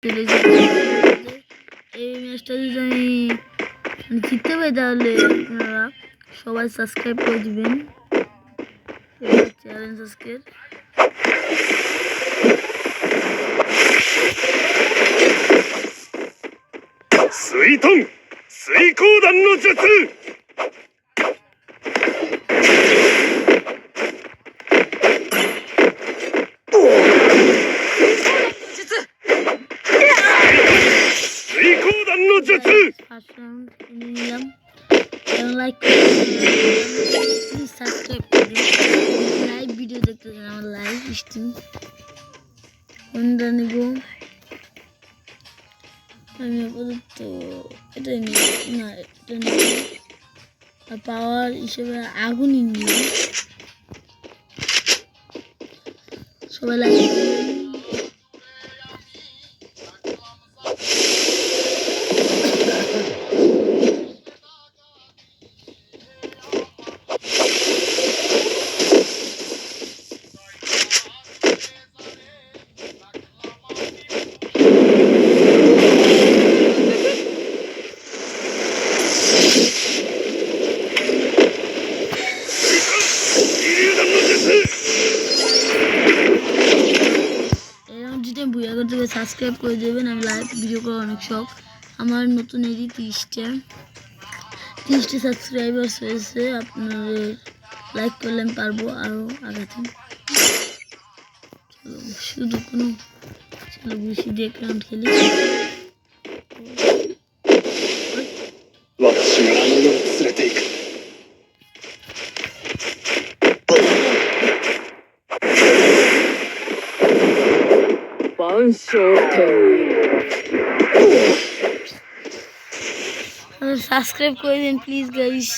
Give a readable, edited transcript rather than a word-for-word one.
এই ম্যাচটা যদি আমি জিততে পারি তাহলে আপনারা সবাই সাবস্ক্রাইব করে দিবেন। চ্যালেঞ্জ আজকের水遁水光弾の術水光弾の術লাইক প্লিজ সাবস্ক্রাইব করুন। লাইভ ভিডিও দেখতে চান আমার লাইভ স্ট্রিম কোনটা নেব আমি আপাতত এটাই নেব না এটা নেব আর পাওয়ার হিসেবে আগুনই নিব। সবাই লাইক ভুয়া করতে সাবস্ক্রাইব করে দেবেন। আমি লাইভ ভিডিও করার অনেক শখ আমার। নতুন এরই 30টা সাবস্ক্রাইবার্স হয়েছে। আপনার লাইক করলে আমি পারবো আরও আগাতে। চলো শুধু কোনো চলো বেশি দিয়ে অ্যাকাউন্ট খেলি। সাবস্ক্রাইব করে দিন প্লিজ গাইস।